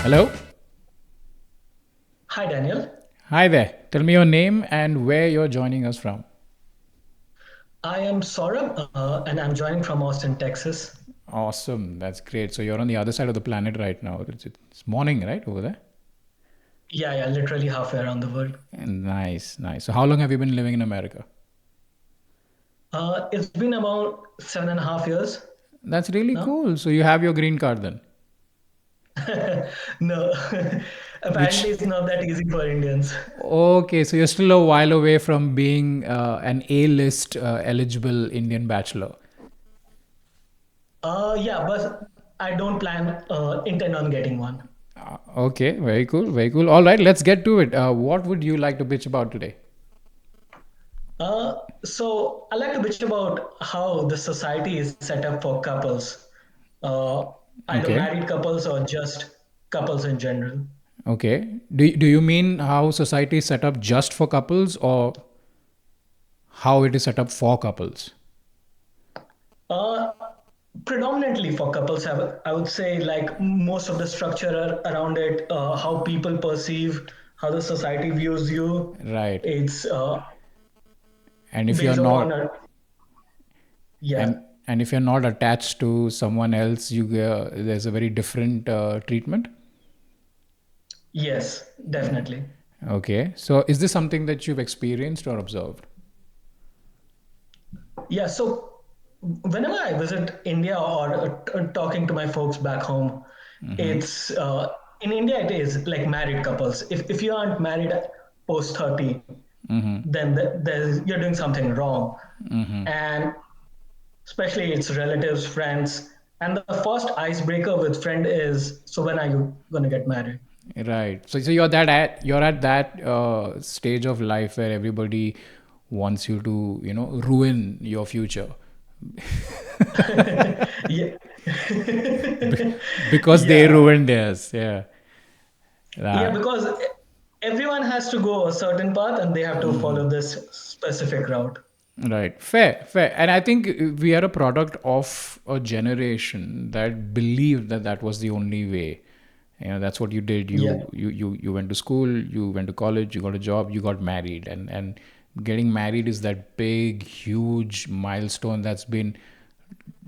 Hello? Hi, Daniel. Hi there. Tell me your name and where you're joining us from. I am Saurabh, and I'm joining from Austin, Texas. Awesome. That's great. So you're on the other side of the planet right now. It's morning, right, over there? Yeah, literally halfway around the world. Nice, nice. So how long have you been living in America? It's been about 7.5 years That's really now. cool. So you have your green card then. No, Which, apparently it's not that easy for Indians. okay, so you're still a while away from being an A-list eligible Indian bachelor. Yeah, but I don't intend on getting one. Okay, very cool, very cool. All right, let's get to it. What would you like to bitch about today? Uh, so I like to bitch about how the society is set up for couples, uh, either Okay. married couples or just couples in general. Okay. Do you mean how society is set up just for couples or how it is set up for couples? Uh, Predominantly for couples, I would say like most of the structure around it, how people perceive, how the society views you, Right. it's And if you're based not upon a, yeah, and if you're not attached to someone else, there's a very different treatment. yes, definitely. Okay. So is this something that you've experienced or observed? Yeah, so whenever I visit India or talking to my folks back home, it's in India it is like married couples. If you aren't married post 30, then you're doing something wrong. And especially its relatives, friends. And the first icebreaker with friend is, so when are you gonna get married? Right. So you're at that stage of life where everybody wants you to ruin your future Yeah. because they Yeah. ruined theirs. Yeah. Yeah, Right. because everyone has to go a certain path and they have to follow this specific route. Right. Fair, fair. And I think we are a product of a generation that believed that that was the only way. That's what you did. Yeah. You went to school, you went to college, you got a job, you got married, and getting married is that big, huge milestone that's been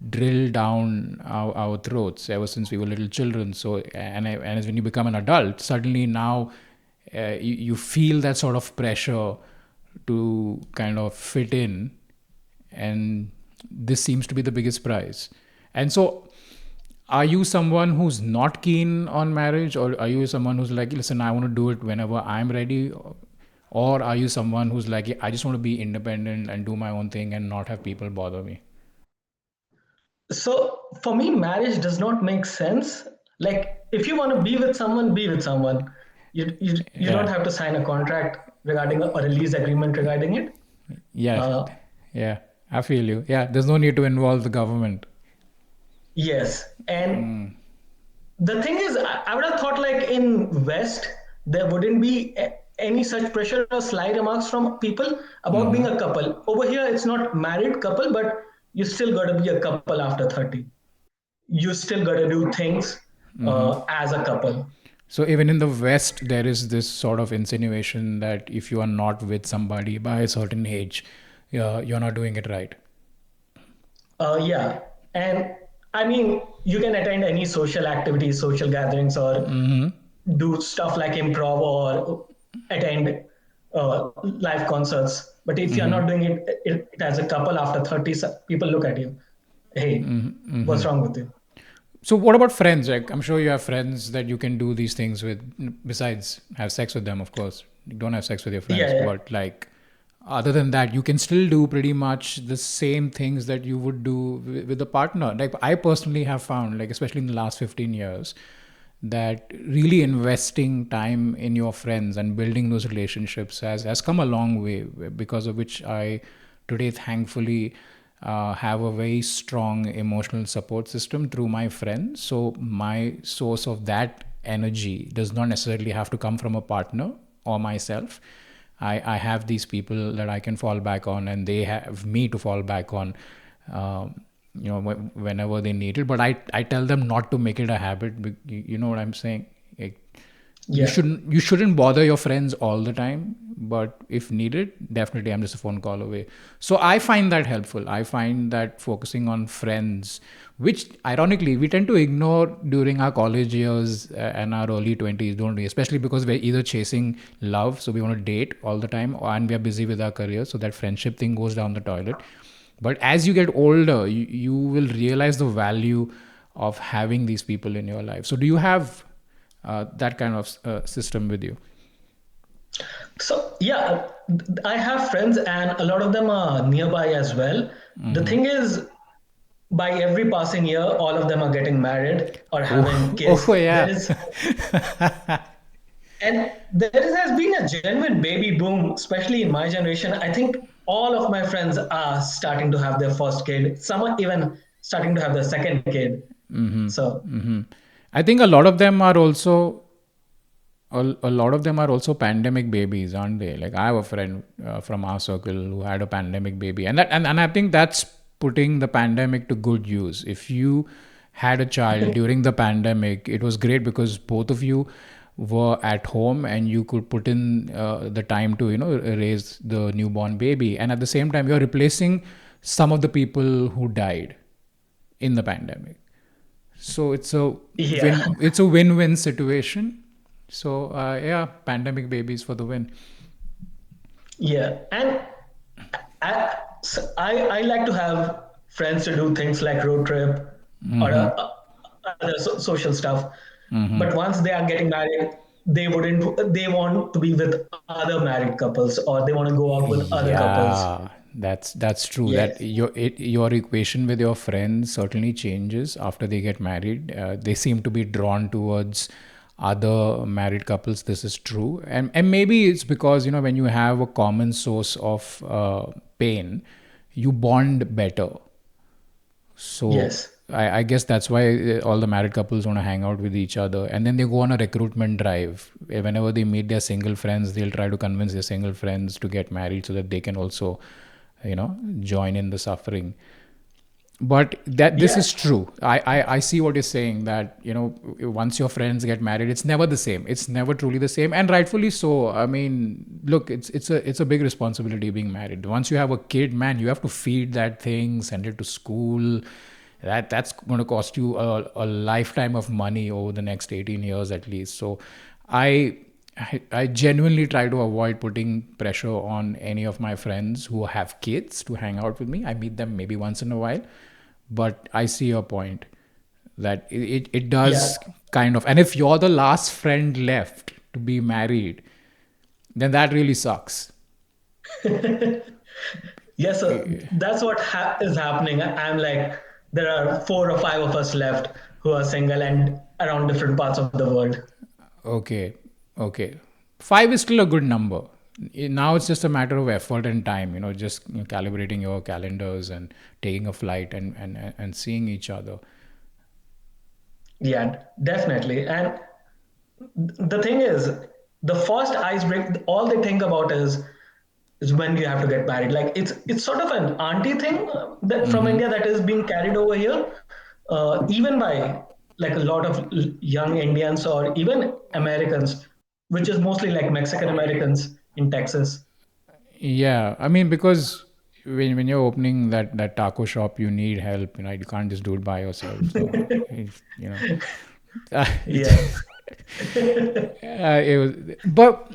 drilled down our throats ever since we were little children. So, and as when you become an adult, suddenly now you feel that sort of pressure to kind of fit in, and this seems to be the biggest prize. And so, are you someone who's not keen on marriage, or are you someone who's like, listen, I want to do it whenever I'm ready? Or are you someone who's like, I just want to be independent and do my own thing and not have people bother me? So for me, marriage does not make sense. Like if you want to be with someone, be with someone. You don't Yeah. have to sign a contract regarding a release agreement regarding it. Yeah. Uh, Yeah. I feel you. Yeah. There's no need to involve the government. yes, and the thing is, I would have thought like in West there wouldn't be any such pressure or sly remarks from people about being a couple. Over here, it's not married couple, but you still got to be a couple after 30. You still got to do things as a couple. So even in the West, there is this sort of insinuation that if you are not with somebody by a certain age, you're not doing it right. Yeah, and I mean, you can attend any social activities, social gatherings, or do stuff like improv or attend live concerts. But if you're not doing it as a couple after 30, people look at you. Hey, what's wrong with you? So what about friends? Like I'm sure you have friends that you can do these things with besides have sex with them, of course. You don't have sex with your Yeah, friends, yeah. but like other than that, you can still do pretty much the same things that you would do with a partner. Like I personally have found, like especially in the last 15 years, that really investing time in your friends and building those relationships has come a long way, because of which I today thankfully have a very strong emotional support system through my friends. So my source of that energy does not necessarily have to come from a partner or myself. I have these people that I can fall back on, and they have me to fall back on. Whenever they need it, but I tell them not to make it a habit. You know what I'm saying? Like, You Yeah. shouldn't bother your friends all the time, but if needed, definitely I'm just a phone call away. So I find that helpful. I find that focusing on friends, which ironically we tend to ignore during our college years and our early 20s, don't we? Especially because we're either chasing love, so we want to date all the time, and we're busy with our career, so that friendship thing goes down the toilet. But as you get older, you will realize the value of having these people in your life. So do you have that kind of system with you? So yeah, I have friends, and a lot of them are nearby as well. The thing is, by every passing year, all of them are getting married or having Oh, kids. oh There yeah. is, and has been a genuine baby boom, especially in my generation. I think all of my friends are starting to have their first kid. Some are even starting to have their second kid. So I think a lot of them are also a lot of them are also pandemic babies, aren't they? Like I have a friend from our circle who had a pandemic baby, and and I think that's putting the pandemic to good use. If you had a child during the pandemic, it was great because both of you were at home and you could put in the time to raise the newborn baby, and at the same time you're replacing some of the people who died in the pandemic. So yeah, it's a win-win situation. So yeah, pandemic babies for the win. yeah, and I like to have friends to do things like road trip or other social stuff. But once they are getting married, they wouldn't. They want to be with other married couples, or they want to go out with other couples. Yeah, that's true. That Yes, your equation with your friends certainly changes after they get married. They seem to be drawn towards other married couples. This is true, and maybe it's because when you have a common source of pain, you bond better. So yes, I guess that's why all the married couples want to hang out with each other, and then they go on a recruitment drive. Whenever they meet their single friends, they'll try to convince their single friends to get married so that they can also, join in the suffering. But that this yeah. is true. I see what you're saying, that once your friends get married, it's never the same. It's never truly the same, and rightfully so. I mean, look, it's a big responsibility being married. Once you have a kid, man, you have to feed that thing, send it to school. That's going to cost you a lifetime of money over the next 18 years at least. So I I genuinely try to avoid putting pressure on any of my friends who have kids to hang out with me. I meet them maybe once in a while, but I see your point that it Yeah. does kind of. And if you're the last friend left to be married, then that really sucks. Yes, that's what is happening. I'm like, there are 4 or 5 of us left who are single and around different parts of the world. Okay, okay. Five is still a good number. Now it's just a matter of effort and time, just calibrating your calendars and taking a flight and seeing each other. Yeah, definitely. And the thing is, the first ice break, all they think about is when you have to get married. Like it's sort of an auntie thing that from India that is being carried over here, even by like a lot of young Indians or even Americans, which is mostly like Mexican Americans in Texas. Yeah, I mean, because when you're opening that taco shop, you need help. You can't just do it by yourself. So, if, it's, Yeah. it was. But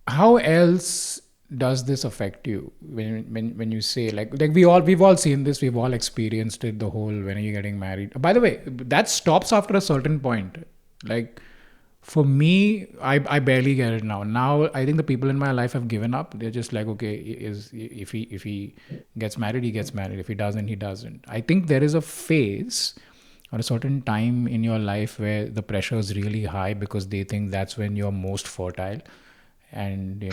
how else does this affect you when you say like we've all seen this, we've all experienced it, the whole when are you getting married. By the way, that stops after a certain point. Like for me, I barely get it now. I think the people in my life have given up. They're just like, okay, is if he gets married, he gets married. If he doesn't, he doesn't. I think there is a phase or a certain time in your life where the pressure is really high because they think that's when you're most fertile, and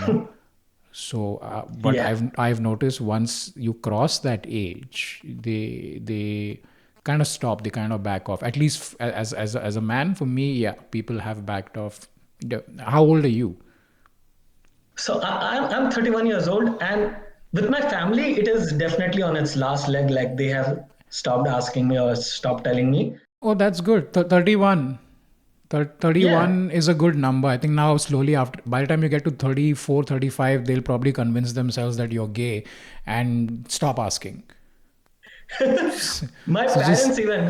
so but Yeah. I've noticed once you cross that age, they kind of stop, they kind of back off, at least as a man. For me, yeah, people have backed off. How old are you? So I'm 31 years old, and with my family, it is definitely on its last leg. Like they have stopped asking me or stopped telling me. Oh, that's good. 31. Yeah. 31 is a good number. I think now slowly after by the time you get to 34, 35, they'll probably convince themselves that you're gay and stop asking. My So just parents even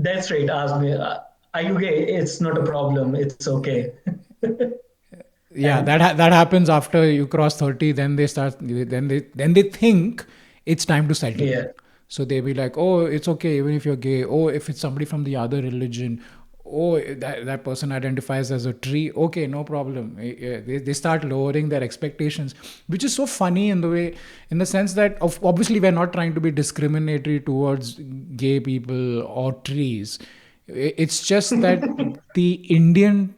dead straight asked me, "Are you gay? It's not a problem. It's okay." yeah, And that happens after you cross 30. Then they think it's time to settle. yeah, So they be like, oh, it's okay even if you're gay. Oh, if it's somebody from the other religion. Oh, that person identifies as a tree. Okay, no problem. They start lowering their expectations, which is so funny in the way, in the sense that obviously we're not trying to be discriminatory towards gay people or trees. It's just that the Indian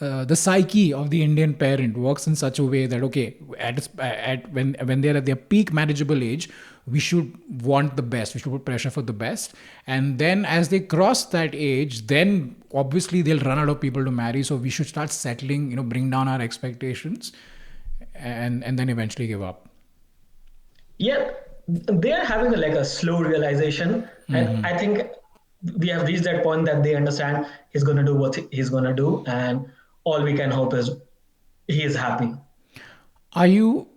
the psyche of the Indian parent works in such a way that okay, at when they're at their peak marriageable age, we should want the best. We should put pressure for the best, and then as they cross that age, then obviously they'll run out of people to marry. So we should start settling, bring down our expectations, and then eventually give up. yeah, they are having like a slow realization, and I think we have reached that point that they understand he's going to do what he's going to do, and all we can hope is he is happy. Are you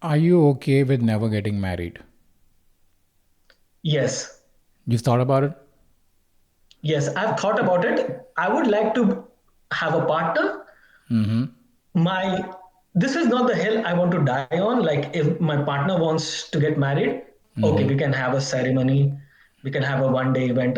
okay with never getting married? Yes, You've thought about it? yes, I've thought about it. I would like to have a partner. My This is not the hill I want to die on. Like if my partner wants to get married, okay, we can have a ceremony, we can have a 1 day event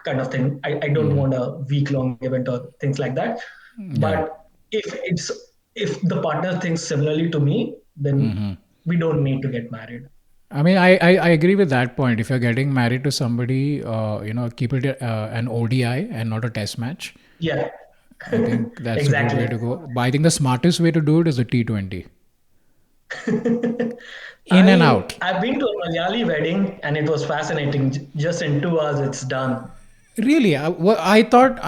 kind of thing. I don't want a week long event or things like that. Yeah. But if the partner thinks similarly to me, then we don't need to get married. I mean, I agree with that point. If you're getting married to somebody, keep it an ODI and not a test match. Yeah, I think that's a good way exactly. to go. But I think the smartest way to do it is a T20. In and out. I've been to a Malayali wedding and it was fascinating. Just in 2 hours, it's done. Really, I thought,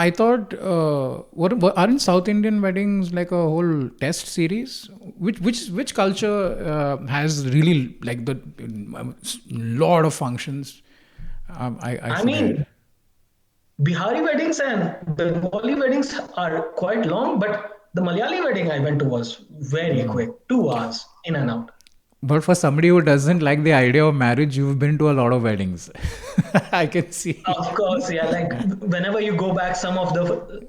what aren't South Indian weddings like a whole test series? Which culture has really like the lot of functions? I I forget. mean, Bihari weddings and Bengali weddings are quite long, but the Malayali wedding I went to was very quick, 2 hours in and out. But for somebody who doesn't like the idea of marriage, you've been to a lot of weddings. I can see Of course, yeah. Like whenever you go back, some of the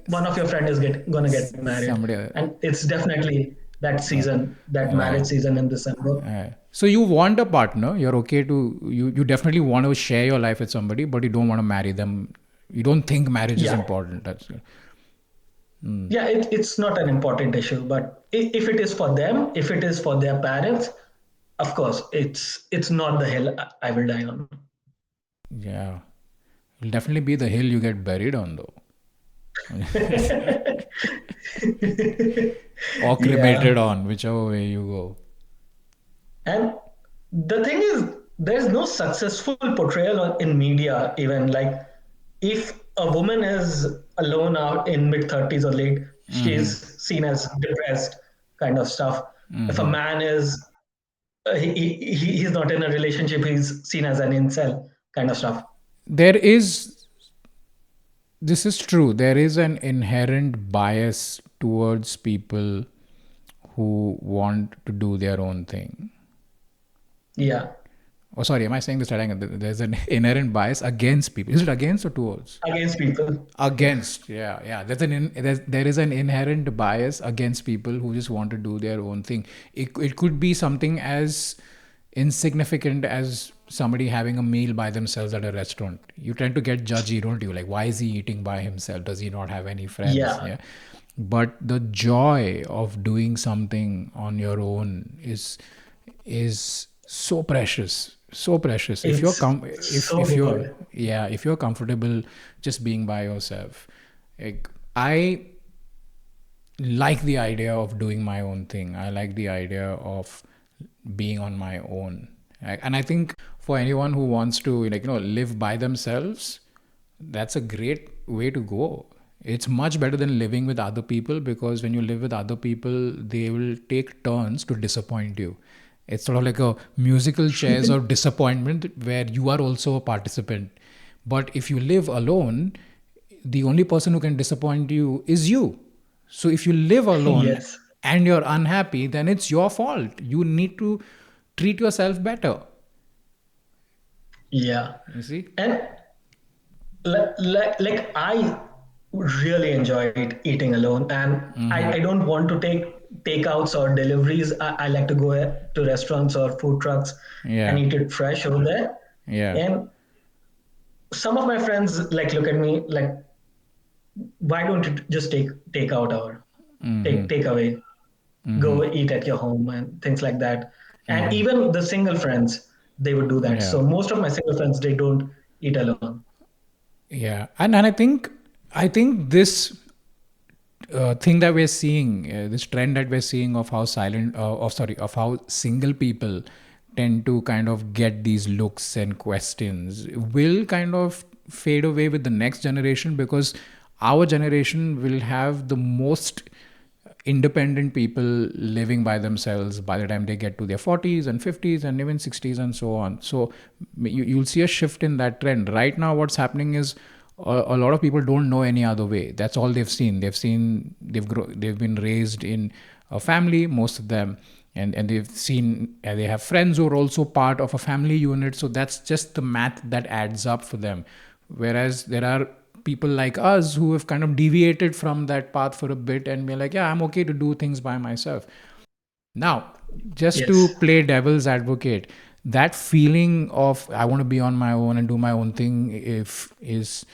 one of your friend is gonna get married, somebody. and it's definitely that Uh, season, that uh, marriage season in December. so you want a partner. You're okay to you definitely want to share your life with somebody, but you don't want to marry them. You don't think marriage is Yeah, important. That's yeah. It's not an important issue, but if it is for them, if it is for their parents, of course, it's not the hill I will die on. yeah. It'll definitely be the hill you get buried on, though, or cremated Yeah. on, whichever way you go. And the thing is, there's no successful portrayal in media, even like if a woman is alone out in mid 30s or late, she's seen as depressed, kind of stuff. If a man is, he's not in a relationship, he's seen as an incel, kind of stuff. There is This is true. There is an inherent bias towards people who want to do their own thing. Yeah. Oh, sorry, am I saying this right? There's an inherent bias against people. Is it against or towards? Against people. Against, yeah, yeah. There is an inherent bias against people who just want to do their own thing. It could be something as insignificant as somebody having a meal by themselves at a restaurant. You tend to get judgy, don't you? Like, why is he eating by himself? Does he not have any friends? Yeah. Yeah. But the joy of doing something on your own is so precious, so precious. If you're It's so if you're good. yeah, if you're comfortable just being by yourself, like, I like the idea of doing my own thing. I like the idea of being on my own. And I think for anyone who wants to, live by themselves, that's a great way to go. It's much better than living with other people, because when you live with other people, they will take turns to disappoint you. It's sort of like a musical chairs of disappointment where you are also a participant. But if you live alone, the only person who can disappoint you is you. So if you live alone Yes. and you're unhappy, then it's your fault. You need to treat yourself better. Yeah. You see? And like I really enjoyed eating alone, and I don't want to take takeouts or deliveries. I like to go to restaurants or food trucks and Yeah. eat it fresh over there. Yeah. And some of my friends like look at me like, why don't you just take out or take away, go eat at your home and things like that. And even the single friends, they would do that. Yeah. So most of my single friends, they don't eat alone. Yeah. And I think this thing that we're seeing, this trend that we're seeing of how of how single people tend to kind of get these looks and questions will kind of fade away with the next generation, because our generation will have the most independent people living by themselves by the time they get to their 40s and 50s and even 60s and so on. So you'll see a shift in that trend. Right now what's happening is a lot of people don't know any other way. That's all they've seen. They've been raised in a family, most of them, and they've seen they have friends who are also part of a family unit. So that's just the math that adds up for them. Whereas there are people like us who have kind of deviated from that path for a bit, and we're like, yeah, I'm okay to do things by myself. Now, just to Yes. play devil's advocate, that feeling of I want to be on my own and do my own thing, if is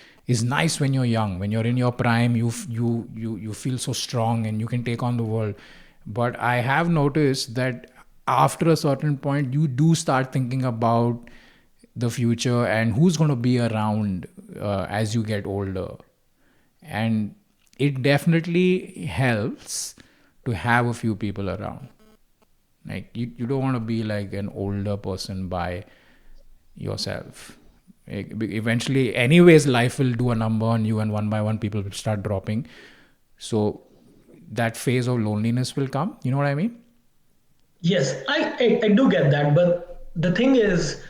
nice when you're young. When you're in your prime, you feel so strong and you can take on the world. But I have noticed that after a certain point, you do start thinking about the future and who's going to be around as you get older. And it definitely helps to have a few people around. Like you don't want to be like an older person by yourself. Eventually, anyways, life will do a number on you, and one by one, people will start dropping. So that phase of loneliness will come. You know what I mean? Yes, I do get that, but the thing is,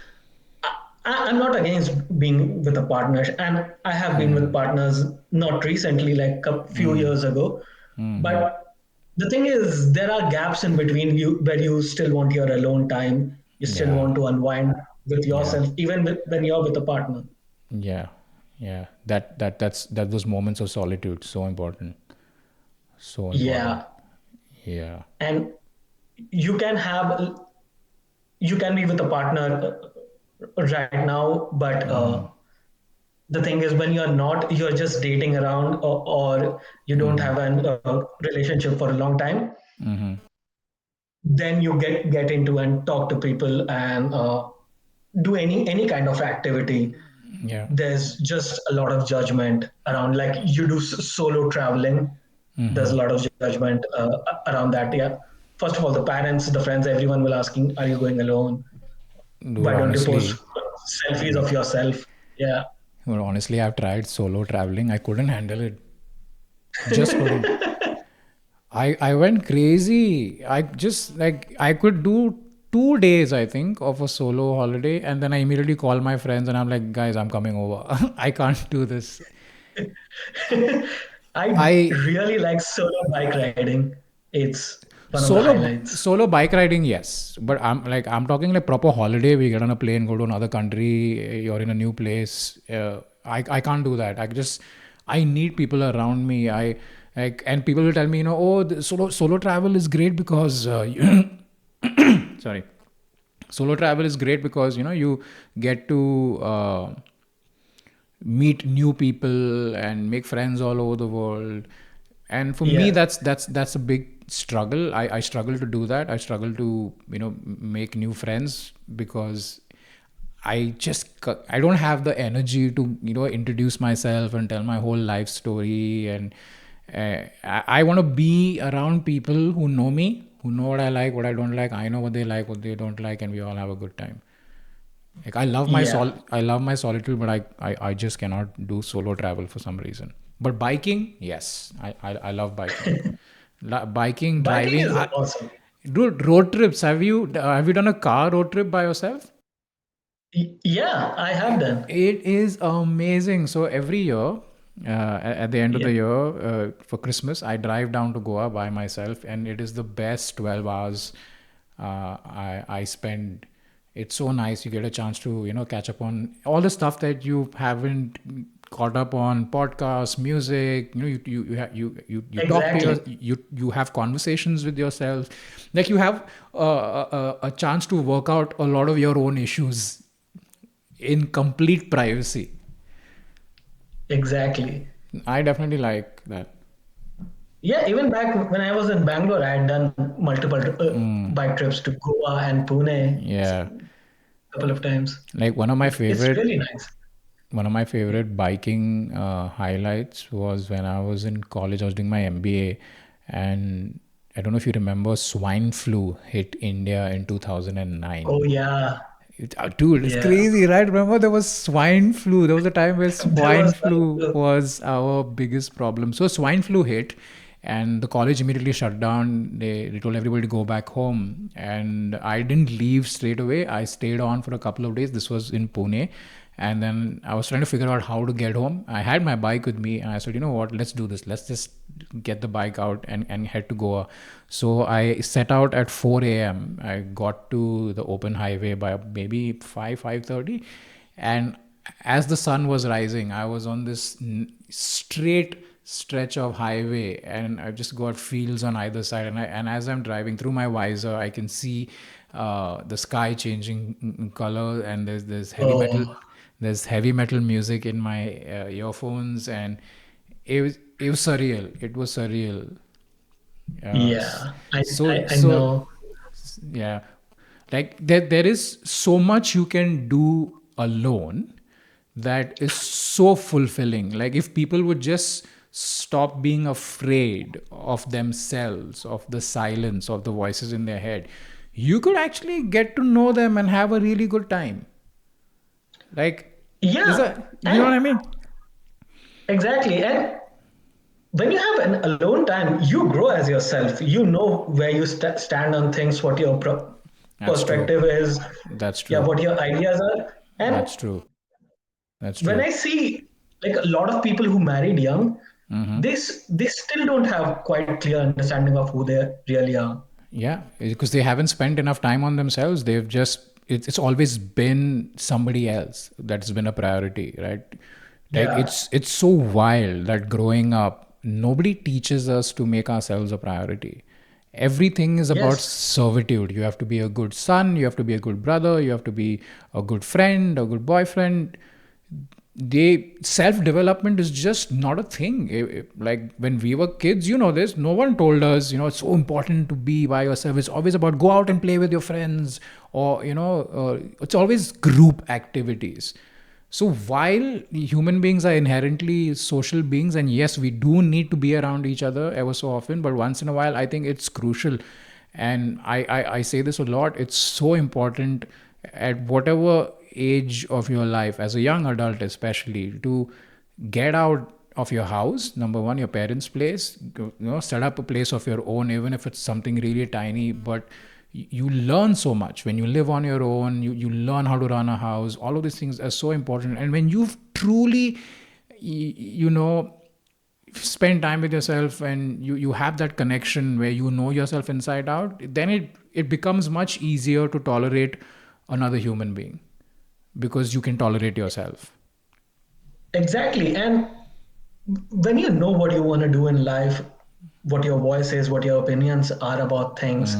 I'm not against being with a partner, and I have been with partners not recently, like a few years ago. But the thing is, there are gaps in between you where you still want your alone time, you still Yeah, want to unwind with yeah, yourself, even when you're with a partner. yeah, yeah. That those moments of solitude so important, so important. Yeah, Yeah. and you can have you can be with a partner right now, but the thing is when you're not, you're just dating around, or you don't have a relationship for a long time, then you get into and talk to people and do any kind of activity. Yeah. There's just a lot of judgment around, like you do solo traveling, there's a lot of judgment around that. Yeah, first of all, the parents, the friends, everyone will asking, are you going alone? Dude, Why don't you post honestly, selfies of yourself? Yeah. I've tried solo traveling. I couldn't handle it. Just couldn't. I went crazy. I just like I could do 2 days, I think, of a solo holiday, and then I immediately call my friends and I'm like, guys, I'm coming over. I can't do this. I I really like solo bike riding. It's one of the solo highlights. solo bike riding, yes, but I'm talking like proper holiday. We get on a plane, go to another country. You're in a new place. I can't do that. I need people around me. I like, and people will tell me, oh, the solo travel is great because sorry, solo travel is great because you get to meet new people and make friends all over the world. And for me, Yeah. that's a big struggle. I struggle to do that. I struggle to make new friends because I don't have the energy to introduce myself and tell my whole life story. And I want to be around people who know me, who know what I like, what I don't like. I know what they like, what they don't like, and we all have a good time. Like Yeah. I love my solitude, but I just cannot do solo travel for some reason. But biking, yes, I love biking. Biking, Biking driving. is awesome. Dude, road trips. Have you done a car road trip by yourself? Yeah, I have done. It is amazing. So every year, At the end of Yeah, the year, for Christmas, I drive down to Goa by myself, and it is the best 12 hours I spend. It's so nice. You get a chance to, catch up on all the stuff that you haven't caught up on: podcasts, music. You talk to exactly. you have conversations with yourself. Like, you have a chance to work out a lot of your own issues in complete privacy. Exactly. I definitely like that. Yeah, even back when I was in Bangalore, I had done multiple bike trips to Goa and Pune a Yeah, couple of times. like It's really nice. one of my Yeah. favorite biking highlights was when I was in college. I was doing my MBA, and I don't know if you remember, swine flu hit India in Oh 2009. yeah, Dude, it's yeah. crazy, right? Remember, there was swine flu. There was a time where There swine was flu was our biggest problem. So swine flu hit, and the college immediately shut down. They told everybody to go back home, and I didn't leave straight away. I stayed on for a couple of days. This was in Pune, and then I was trying to figure out how to get home. I had my bike with me, and I said, you know what, let's do this. Let's just get the bike out and head to Goa. So I set out at 4 a.m. I got to the open highway by maybe 5:30, and as the sun was rising, I was on this straight stretch of highway, and I just got fields on either side. And as I'm driving through my visor, I can see the sky changing in color, and oh there's heavy metal music in my earphones, and it was surreal. It was surreal. Uh, s- yeah. I, so I I so know. yeah, like there is so much you can do alone that is so fulfilling. Like, if people would just stop being afraid of themselves, of the silence, of the voices in their head, you could actually get to know them and have a really good time. Like, there's Yeah, a, you know what and I mean? exactly. And when you have an alone time, you grow as yourself. You know where you stand on things, what your That's true. perspective is, That's yeah, true. what your ideas are. And That's true. That's when true. I see like a lot of people who married young, they still don't have quite clear understanding of who they really are. Yeah, because they haven't spent enough time on themselves. They've just, it's always been somebody else that's been a priority, right? Like, Yeah. it's so wild that growing up, nobody teaches us to make ourselves a priority. Everything is about Yes. servitude. You have to be a good son, you have to be a good brother, you have to be a good friend, a good boyfriend. They self development is just not a thing. Like, when we were kids, this, no one told us, it's so important to be by yourself. It's always about go out and play with your friends, or it's always group activities. So while human beings are inherently social beings, and yes, we do need to be around each other ever so often, but once in a while, I think it's crucial. And I say this a lot, it's so important at whatever age of your life, as a young adult especially, to get out of your house, number one, your parents' place, set up a place of your own, even if it's something really tiny. But you learn so much when you live on your own. You learn how to run a house. All of these things are so important, and when you've truly you know spend time with yourself, and you have that connection where you know yourself inside out, then it becomes much easier to tolerate another human being, because you can tolerate yourself. Exactly. And when you know what you want to do in life, what your voice is, what your opinions are about things,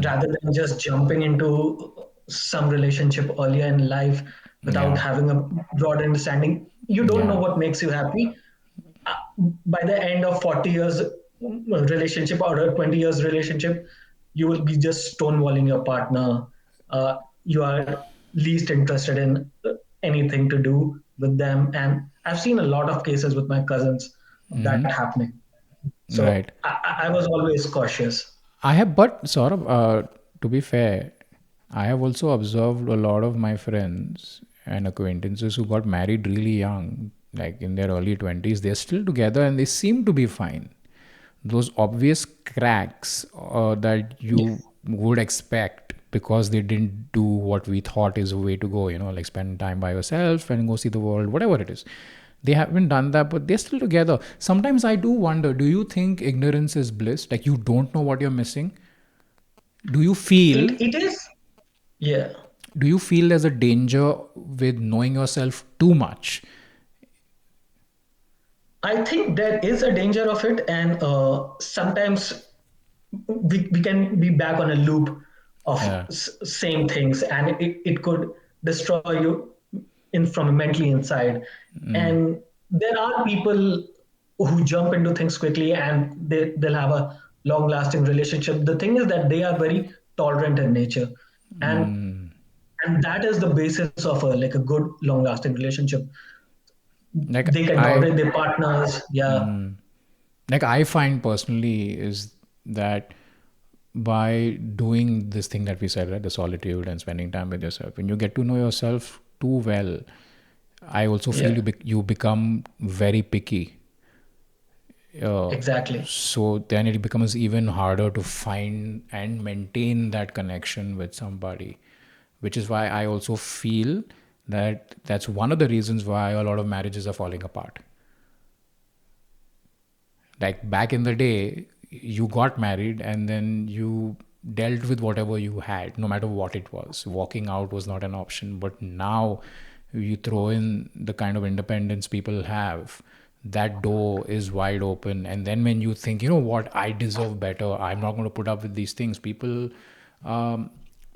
rather than just jumping into some relationship earlier in life without Yeah. having a broad understanding, you don't know Yeah. what makes you happy. By the end of 40 years relationship or a 20 years relationship, you will be just stonewalling your partner. You are least interested in anything to do with them. And I've seen a lot of cases with my cousins of that happening. So Right. I was always cautious. I have, but sort of, to be fair, I have also observed a lot of my friends and acquaintances who got married really young, like in their early 20s. They're still together and they seem to be fine. Those obvious cracks that Yes. you would expect because they didn't do what we thought is a way to go, like spend time by yourself and go see the world, whatever it is. They haven't done that, but they're still together. Sometimes I do wonder, do you think ignorance is bliss? Like you don't know what you're missing? Do you feel It is, yeah. do you feel there's a danger with knowing yourself too much? I think there is a danger of it, and sometimes we can be back on a loop of Yeah. same things, and it could destroy you in from mentally inside. And there are people who jump into things quickly, and they'll have a long lasting relationship. The thing is that they are very tolerant in nature, and and that is the basis of a like a good long lasting relationship. Like They can I tolerate their partners. Yeah, like I find personally is that by doing this thing that we said, right, the solitude and spending time with yourself, when you get to know yourself too well, I also feel yeah, you become very picky. uh, exactly. so then it becomes even harder to find and maintain that connection with somebody, which is why I also feel that that's one of the reasons why a lot of marriages are falling apart. Like back in the day, you got married and then you dealt with whatever you had, no matter what it was. Walking out was not an option, but now you throw in the kind of independence people have, that door is wide open. And then when you think, you know what, I deserve better, I'm not going to put up with these things, people um,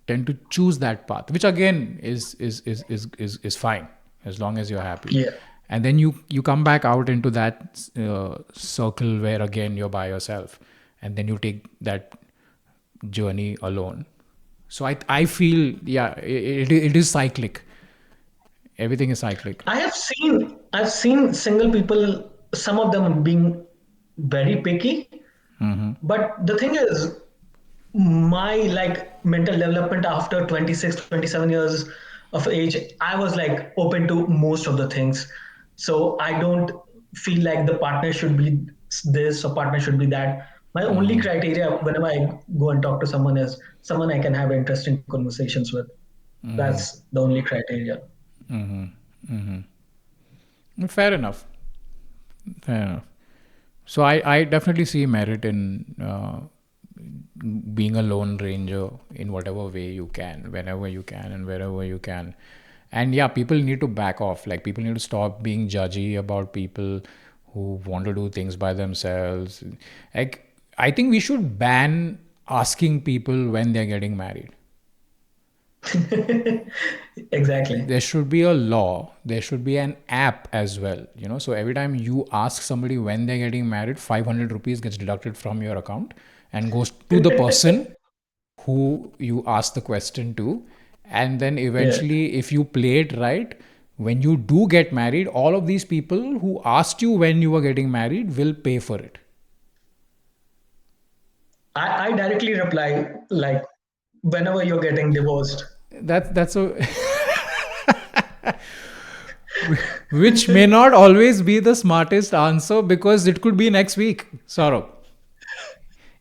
tend to choose that path, which again is fine as long as you're happy. Yeah. And then you come back out into that circle where again you're by yourself, and then you take that journey alone. So I feel, yeah, it is cyclic. Everything is cyclic. I've seen single people, some of them being very picky, but the thing is, my like mental development after 26, 27 years of age, I was like open to most of the things. So I don't feel like the partner should be this or partner should be that. My only criteria whenever I go and talk to someone is someone I can have interesting conversations with. That's the only criteria. Fair enough. Fair enough. So I definitely see merit in being a lone ranger in whatever way you can, whenever you can, and wherever you can. And yeah, people need to back off. Like people need to stop being judgy about people who want to do things by themselves. Like I think we should ban asking people when they're getting married. Exactly. There should be a law, there should be an app as well, so every time you ask somebody when they're getting married, 500 rupees gets deducted from your account and goes to the person who you ask the question to. And then Yeah. eventually, if you play it right, when you do get married, all of these people who asked you when you were getting married will pay for it. I directly reply like whenever you're getting divorced. That's a which may not always be the smartest answer because it could be next week. Saurabh,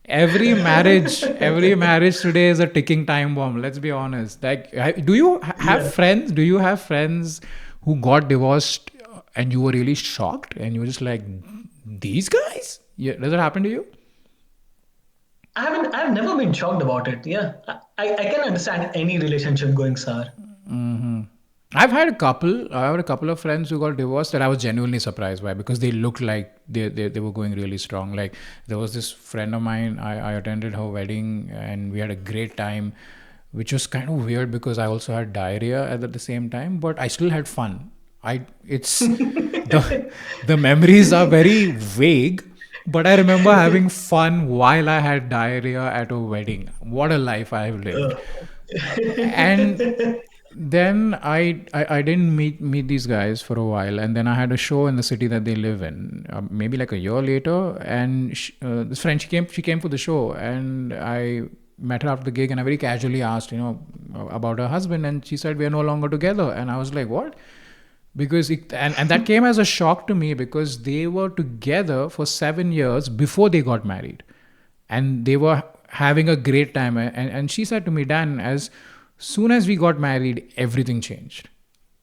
every marriage today is a ticking time bomb. Let's be honest. Like, do you have Yeah. friends? Do you have friends who got divorced and you were really shocked and you were just like, these guys? Yeah, does it happen to you? I've never been shocked about it. Yeah. I can understand any relationship going sour. I had a couple of friends who got divorced that I was genuinely surprised by because they looked like they were going really strong. Like there was this friend of mine, I attended her wedding and we had a great time, which was kind of weird because I also had diarrhea at the same time, but I still had fun. It's the the memories are very vague, but I remember having fun while I had diarrhea at a wedding. What a life I have lived. Uh, And then I didn't meet these guys for a while, and then I had a show in the city that they live in, maybe like a year later. And this friend, she came for the show, and I met her after the gig, and I very casually asked, about her husband, and she said we are no longer together, and I was like, what? Because and that came as a shock to me because they were together for 7 years before they got married, and they were having a great time. And she said to me, Dan, as soon as we got married, everything changed.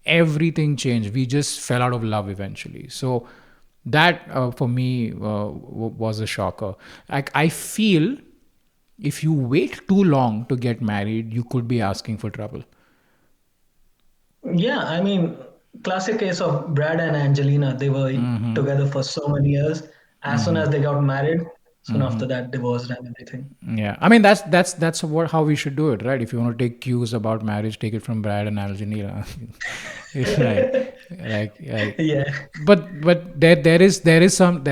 everything changed. We just fell out of love eventually. So that for me was a shocker. Like I feel if you wait too long to get married, you could be asking for trouble. Yeah, I mean, classic case of Brad and Angelina. They were together for so many years. As soon as they got married, soon after that, divorced and everything. Yeah, I mean that's what how we should do it, right? If you want to take cues about marriage, take it from Brad and Algenira, right? Like, Yeah, but there is some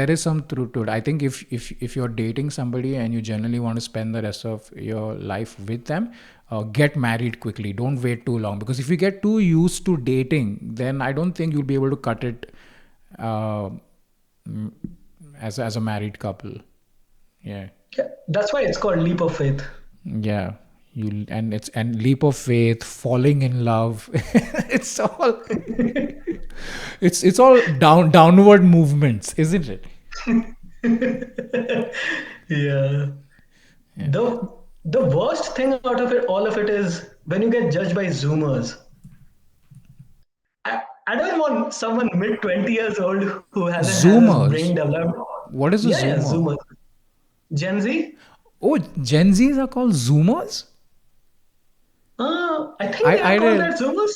truth to it. I think if you're dating somebody and you generally want to spend the rest of your life with them, get married quickly. Don't wait too long because if you get too used to dating, then I don't think you'll be able to cut it uh, mm, as a married couple. Yeah. yeah. That's why it's called leap of faith. Yeah, you and leap of faith, falling in love. it's all it's all downward movements, isn't it? Yeah. The the worst thing out of it, all of it, is when you get judged by Zoomers. I don't want someone mid 20 years old who hasn't had his Zoomers. brain developed. What is a Yeah, yeah, zoomer? Zoomers. Gen Z. Oh, Gen Zs are called zoomers. I think I they are I called did that Zoomers.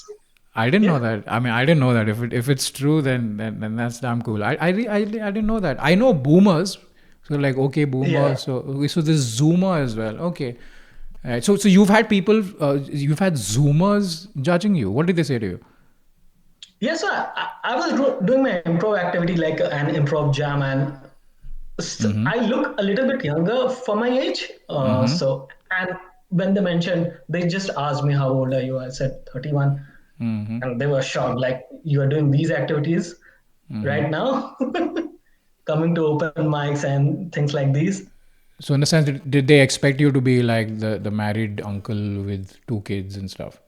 I didn't know Yeah, that. I mean, I didn't know that. If it's true, then that's damn cool. I didn't know that. I know boomers. So like okay, boomer. yeah. So this zoomer as well. Okay. Right. So you've had people, you've had zoomers judging you. What did they say to you? Yes, sir. I was doing my improv activity like an improv jam, and I look a little bit younger for my age. And when they mentioned, they just asked me, "How old are you?" I said 31, and they were shocked. Like, you are doing these activities right now, coming to open mics and things like these. So in a sense, did they expect you to be like the married uncle with two kids and stuff?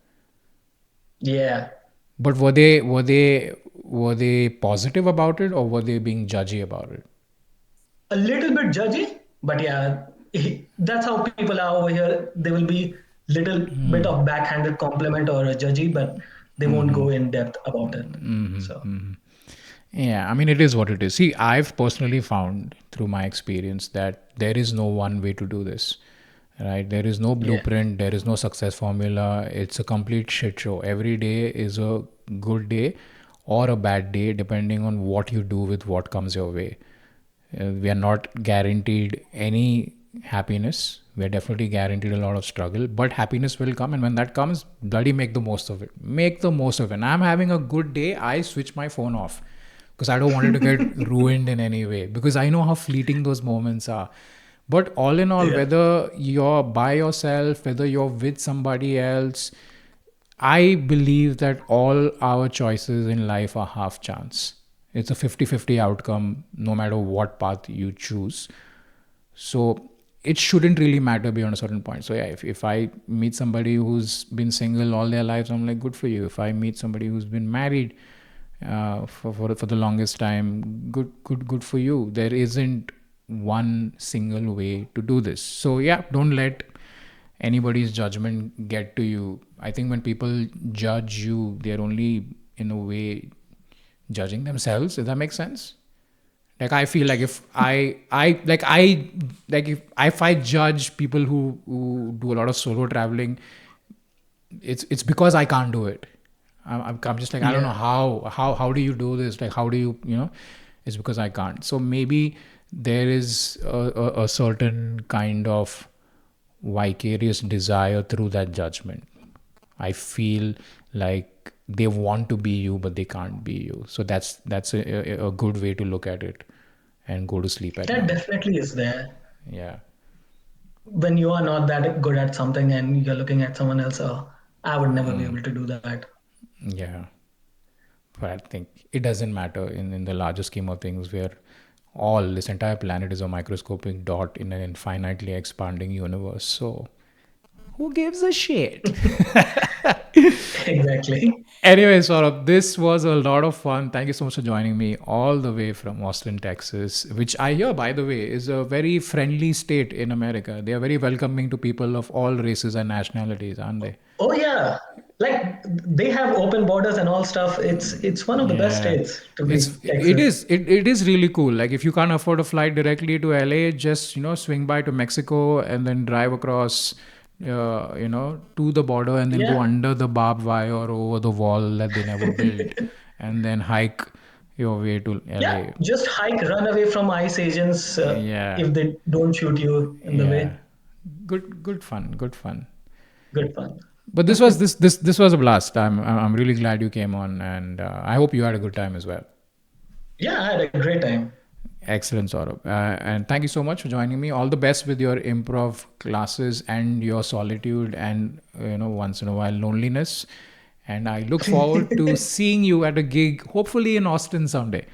Yeah, But were they positive about it or were they being judgy about it? a little bit judgy, but yeah, that's how people are over here. They will be little bit of backhanded compliment or a judgy, but they won't go in depth about it. So Yeah, I mean, it is what it is. See, I've personally found through my experience that there is no one way to do this, right? There is no yeah, blueprint, there is no success formula. It's a complete shit show. Every day is a good day or a bad day, depending on what you do with what comes your way. We are not guaranteed any happiness. We are definitely guaranteed a lot of struggle, but happiness will come. And when that comes, bloody make the most of it. Make the most of it. And I'm having a good day, I switch my phone off because I don't want it to get ruined in any way because I know how fleeting those moments are. But all in all, yeah. whether you're by yourself, whether you're with somebody else, I believe that all our choices in life are half chance. It's a 50-50 outcome no matter what path you choose. So it shouldn't really matter beyond a certain point. So yeah, if I meet somebody who's been single all their lives, I'm like, good for you. If I meet somebody who's been married for the longest time, good for you. There isn't one single way to do this. So yeah, don't let anybody's judgment get to you. I think when people judge you, they're only in a way judging themselves. Does that make sense? Like I feel like if I judge people who do a lot of solo traveling, it's because I can't do it. I'm just like I don't know Yeah, how do you do this? Like how do you. It's because I can't. So maybe there is a certain kind of vicarious desire through that judgment. I feel like they want to be you, but they can't be you. So that's a good way to look at it, and go to sleep at that night. definitely is there. Yeah, When you are not that good at something and you're looking at someone else, I would never be able to do that. yeah. But I think it doesn't matter in the larger scheme of things, where all this entire planet is a microscopic dot in an infinitely expanding universe. So who gives a shit? Exactly. Anyway, Saurabh, this was a lot of fun. Thank you so much for joining me all the way from Austin, Texas, which I hear, by the way, is a very friendly state in America. They are very welcoming to people of all races and nationalities, aren't they? Oh yeah. like they have open borders and all stuff. It's one of the best Yeah, states to be it is really cool. Like if you can't afford a flight directly to LA, just swing by to Mexico and then drive across, to the border and then go Yeah, under the barbed wire or over the wall that they never built, and then hike your way to yeah. LA. Just hike, run away from ICE agents Yeah, if they don't shoot you in the yeah, way. good fun, good fun. Good fun. But this was a blast. I'm really glad you came on, and I hope you had a good time as well. Yeah, I had a great time. Excellent, Saurabh. And thank you so much for joining me. All the best with your improv classes and your solitude and, once in a while loneliness. And I look forward to seeing you at a gig, hopefully in Austin someday.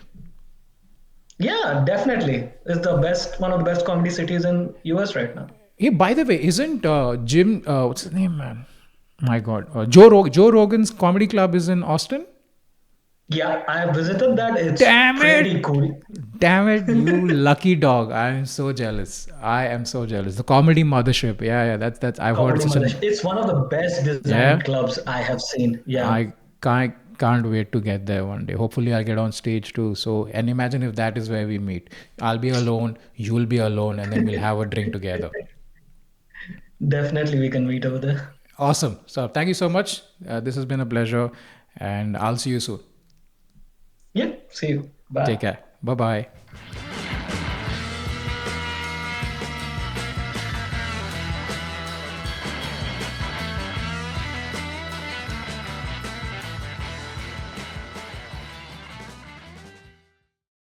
Yeah, definitely. It's the best, one of the best comedy cities in US right now. Hey, by the way, isn't Jim, what's his name, man? My God. Joe Rogan's comedy club is in Austin? Yeah, I have visited that. It's Damn pretty it! cool. Damn it, you lucky dog. I am so jealous. I am so jealous. The comedy mothership. Yeah, yeah, that's I've heard Comedy such Mother. an It's one of the best yeah. designed clubs I have seen. Yeah, I can't wait to get there one day. Hopefully I'll get on stage too. So and imagine if that is where we meet. I'll be alone, you'll be alone, and then we'll have a drink together. definitely we can meet over there. Awesome. So thank you so much. This has been a pleasure, and I'll see you soon. Yeah, see you. Take Bye. care. Bye bye.